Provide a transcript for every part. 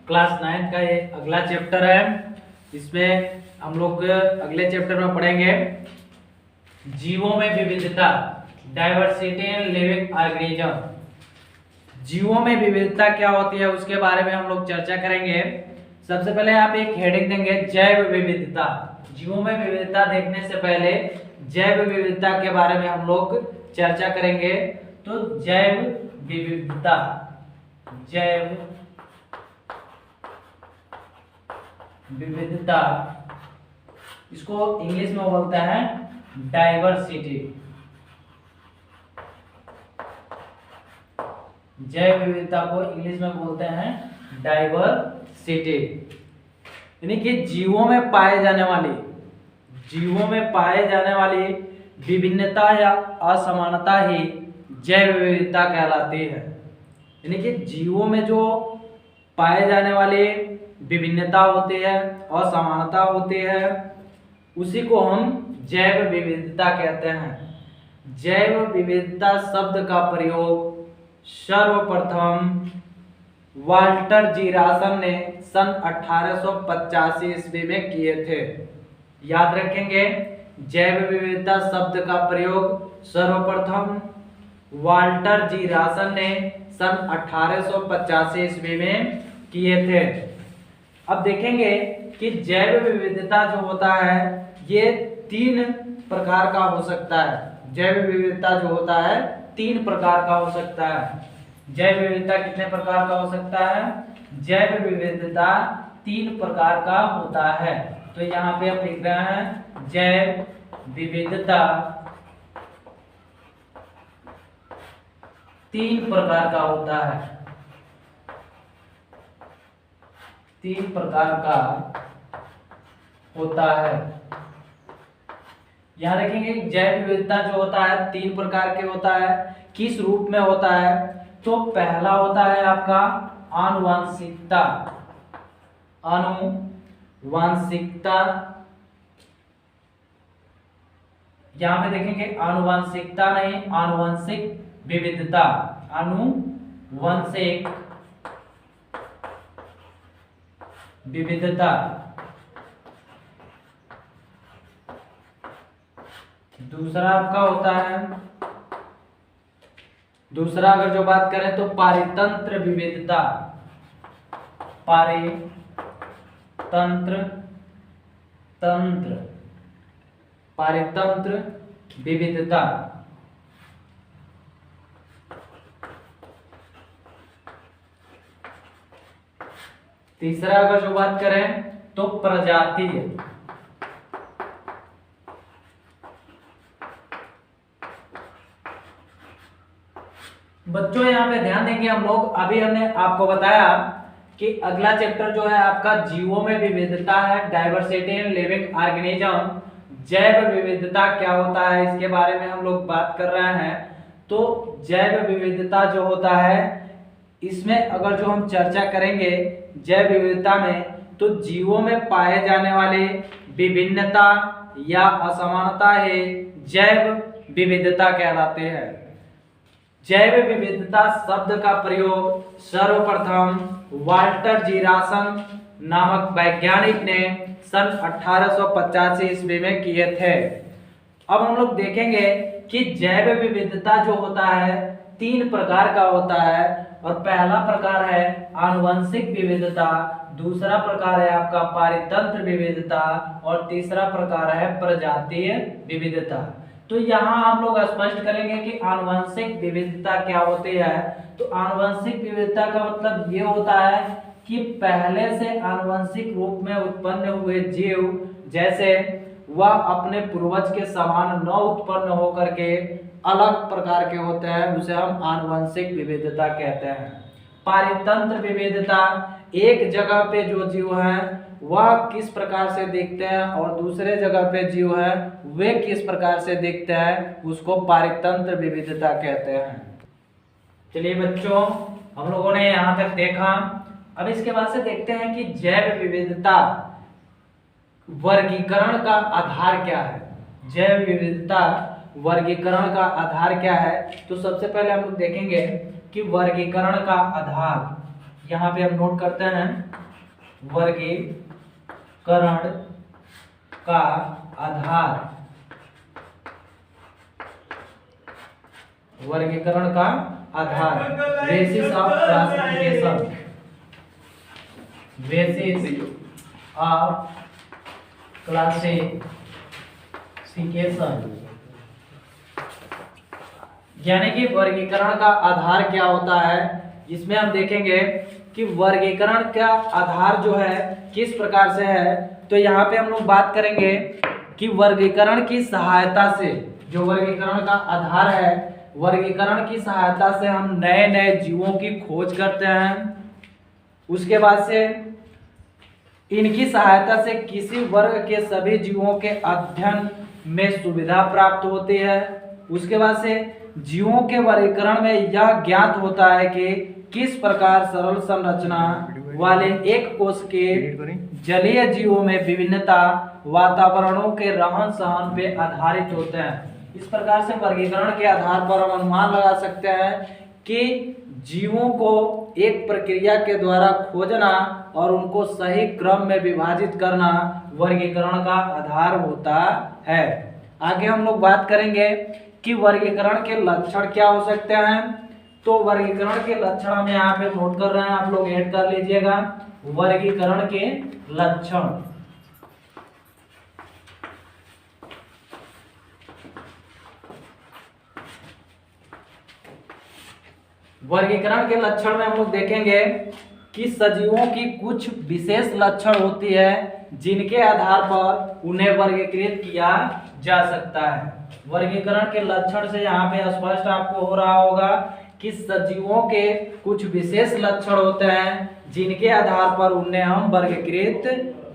Class 9 का ये अगला चैप्टर है। इसमें हम लोग अगले चैप्टर में पढ़ेंगे जीवों में विविधता, डाइवर्सिटी इन लिविंग ऑर्गेनिज्म। जीवों में विविधता क्या होती है उसके बारे में हम लोग चर्चा करेंगे। सबसे पहले आप एक हेडिंग देंगे जैव विविधता। जीवों में विविधता देखने से पहले जैव विविधता के बारे में हम लोग चर्चा करेंगे। तो जैव विविधता, जैव विविधता, इसको इंग्लिश में बोलते हैं डाइवर्सिटी। जैव विविधता को इंग्लिश में बोलते हैं डाइवर्सिटी। यानी कि जीवों में पाए जाने वाली विभिन्नता या असमानता ही जैव विविधता कहलाती है। यानी कि जीवों में जो पाए जाने वाले विभिन्नता होती है और समानता होती है उसी को हम जैव विविधता कहते हैं। जैव विविधता शब्द का प्रयोग सर्वप्रथम वाल्टर जीरासन ने सन 1885 ईस्वी में किए थे। याद रखेंगे, जैव विविधता शब्द का प्रयोग सर्वप्रथम वाल्टर जीरासन ने सन 1885 ईस्वी में किए थे। अब देखेंगे कि जैव विविधता जो होता है ये 3 प्रकार का हो सकता है। जैव विविधता जो होता है 3 प्रकार का हो सकता है। जैव विविधता कितने प्रकार का हो सकता है? जैव विविधता 3 प्रकार का होता है। तो यहाँ पे आप लिख रहे हैं जैव विविधता 3 प्रकार का होता है। 3 प्रकार का होता है। यहाँ देखेंगे जैव विविधता जो होता है 3 प्रकार के होता है। किस रूप में होता है? तो पहला होता है आपका आनुवांशिकता। आनुवांशिकता, यहाँ पे देखेंगे आनुवांशिकता नहीं, आनुवंशिक विविधता। आनुवंशिक विविधता। दूसरा आपका होता है, दूसरा अगर जो बात करें तो पारितंत्र विविधता। पारितंत्र विविधता। तीसरा अगर जो बात करें तो प्रजातीय। बच्चों यहाँ पे ध्यान देंगे हम लोग, अभी हमने आपको बताया कि अगला चैप्टर जो है आपका जीवों में विविधता है, डाइवर्सिटी इन लिविंग ऑर्गेनिज्म। जैव विविधता क्या होता है इसके बारे में हम लोग बात कर रहे हैं। तो जैव विविधता जो होता है इसमें अगर जो हम चर्चा करेंगे जैव विविधता में, तो जीवों में पाए जाने वाले विभिन्नता या असमानता है जैव विविधता कहलाते हैं। जैव विविधता शब्द का प्रयोग सर्वप्रथम वाल्टर जीरासन नामक वैज्ञानिक ने सन 1885 ईस्वी में किए थे। अब हम लोग देखेंगे कि जैव विविधता जो होता है 3 प्रकार का होता है। और पहला प्रकार है आनुवंशिक विविधता, दूसरा प्रकार है आपका पारितंत्र विविधता और तीसरा प्रकार है प्रजातीय विविधता। तो यहाँ हम लोग स्पष्ट करेंगे कि आनुवंशिक विविधता क्या होती है। तो आनुवंशिक विविधता का मतलब ये होता है कि पहले से आनुवंशिक रूप में उत्पन्न हुए जीव जैसे वह अपने पूर्वज के समान न उत्पन्न होकर के अलग प्रकार के होते हैं, उसे हम आनुवंशिक विविधता कहते हैं। पारितंत्र विविधता, एक जगह पे जो जीव हैं वह किस प्रकार से दिखते हैं और दूसरे जगह पे जीव है वे किस प्रकार से दिखते हैं, उसको पारितंत्र विविधता कहते हैं। चलिए बच्चों, हम लोगों ने यहाँ तक देखा। अब इसके बाद से देखते हैं कि जैव विविधता वर्गीकरण का आधार क्या है। जैव विविधता वर्गीकरण का आधार क्या है? तो सबसे पहले हम लोग देखेंगे कि वर्गीकरण का आधार, यहाँ पे हम नोट करते हैं वर्गीकरण का आधार, वर्गीकरण का आधार, basis of classification, basis of classification, यानी कि वर्गीकरण का आधार क्या होता है। इसमें हम देखेंगे कि वर्गीकरण का आधार जो है किस प्रकार से है। तो यहाँ पे हम लोग बात करेंगे कि वर्गीकरण की सहायता से, जो वर्गीकरण का आधार है, वर्गीकरण की सहायता से हम नए नए जीवों की खोज करते हैं। उसके बाद से इनकी सहायता से किसी वर्ग के सभी जीवों के अध्ययन में सुविधा प्राप्त होती है। उसके बाद से जीवों के वर्गीकरण में यह ज्ञात होता है कि किस प्रकार सरल संरचना वाले एक कोश के जलीय जीवों में विभिन्नता वातावरणों के रहन सहन पे आधारित होते हैं। इस प्रकार से वर्गीकरण के आधार पर हम अनुमान लगा सकते हैं कि जीवों को एक प्रक्रिया के द्वारा खोजना और उनको सही क्रम में विभाजित करना वर्गीकरण का आधार होता है। आगे हम लोग बात करेंगे कि वर्गीकरण के लक्षण क्या हो सकते हैं। तो वर्गीकरण के लक्षण हम यहाँ पे नोट कर रहे हैं, आप लोग ऐड कर लीजिएगा। वर्गीकरण के लक्षण, वर्गीकरण के लक्षण में हम लोग देखेंगे कि सजीवों की कुछ विशेष लक्षण होती है जिनके आधार पर उन्हें वर्गीकृत किया जा सकता है। वर्गीकरण के लक्षण से यहाँ पे स्पष्ट आपको हो रहा होगा कि सजीवों के कुछ विशेष लक्षण होते हैं जिनके आधार पर उन्हें हम वर्गीकृत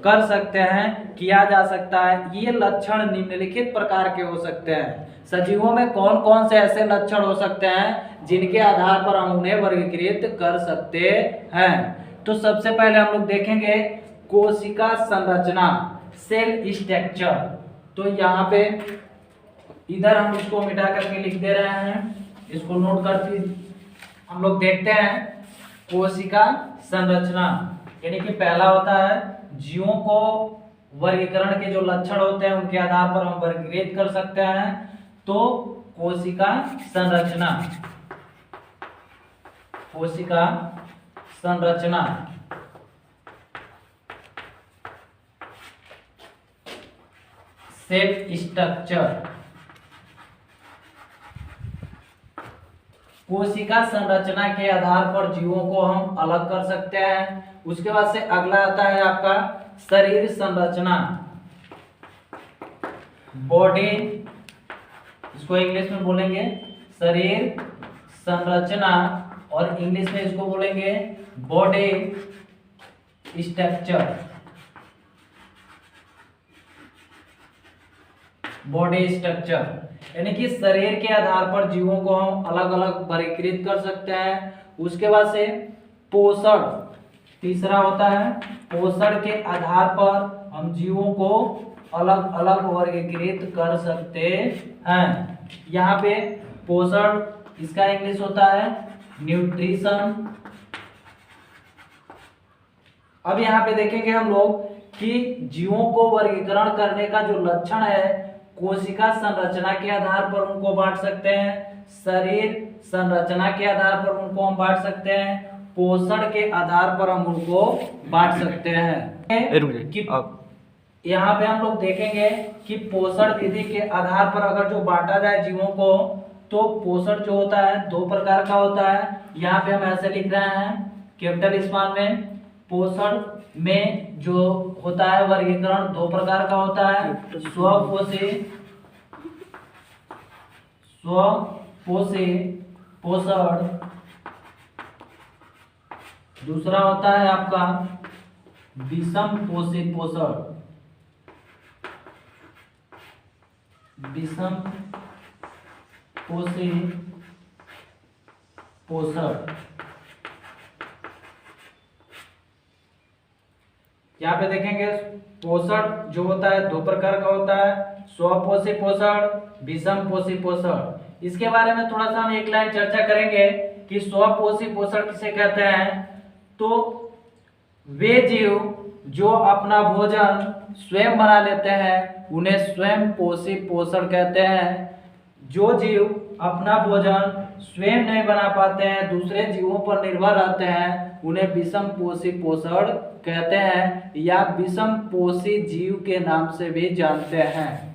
कर सकते हैं, किया जा सकता है। ये लक्षण निम्नलिखित प्रकार के हो सकते हैं। सजीवों में कौन कौन से ऐसे लक्षण हो सकते हैं जिनके आधार पर हम उन्हें वर्गीकृत कर सकते हैं। तो सबसे पहले हम लोग देखेंगे कोशिका संरचना, सेल स्ट्रक्चर। तो यहाँ पे इधर हम इसको मिटा करके लिख दे रहे हैं, इसको नोट करके हम लोग देखते हैं कोशिका संरचना। यानी कि पहला होता है जीवों को वर्गीकरण के जो लक्षण होते हैं उनके आधार पर हम वर्गीकृत कर सकते हैं। तो कोशिका संरचना, कोशिका संरचना, सेल स्ट्रक्चर। कोशिका संरचना के आधार पर जीवों को हम अलग कर सकते हैं। उसके बाद से अगला आता है आपका शरीर संरचना, बॉडी, इसको इंग्लिश में बोलेंगे शरीर संरचना और इंग्लिश में इसको बोलेंगे बॉडी स्ट्रक्चर, बॉडी स्ट्रक्चर। यानी कि शरीर के आधार पर जीवों को हम अलग अलग वर्गीकृत कर सकते हैं। उसके बाद से पोषण, तीसरा होता है पोषण के आधार पर हम जीवों को अलग अलग वर्गीकृत कर सकते हैं। यहाँ पे पोषण इसका इंग्लिश होता है न्यूट्रिशन। अब यहाँ पे देखेंगे हम लोग कि जीवों को वर्गीकरण करने का जो लक्षण है, कोशिका संरचना के आधार पर उनको बांट सकते हैं, शरीर संरचना के आधार पर उनको हम बांट सकते हैं, पोषण के आधार पर हम उनको बांट सकते हैं। कि यहाँ पे हम लोग देखेंगे कि पोषण विधि के आधार पर अगर जो बांटा जाए जीवों को, तो पोषण जो होता है दो प्रकार का होता है। यहाँ पे हम ऐसे लिख रहे हैं कैपिटल स्मॉल में, पोषण में जो होता है वर्गीकरण दो प्रकार का होता है, स्वपोषी, स्वपोषी पोषण, दूसरा होता है आपका विषम पोषी पोषण, विषम पोषी पोषण। यहाँ पे देखेंगे पोषण जो होता है दो प्रकार का होता है, स्वपोषी पोषण, विषम पोषी पोषण। इसके बारे में थोड़ा सा हम एक लाइन चर्चा करेंगे कि स्वपोषी पोषण किसे कहते हैं। तो वे जीव जो अपना भोजन स्वयं बना लेते हैं उन्हें स्वयं पोषी पोषण कहते हैं। जो जीव अपना भोजन स्वयं नहीं बना पाते हैं, दूसरे जीवों पर निर्भर रहते हैं, उन्हें विषम पोषी पोषण कहते हैं या विषम पोषी जीव के नाम से भी जानते हैं।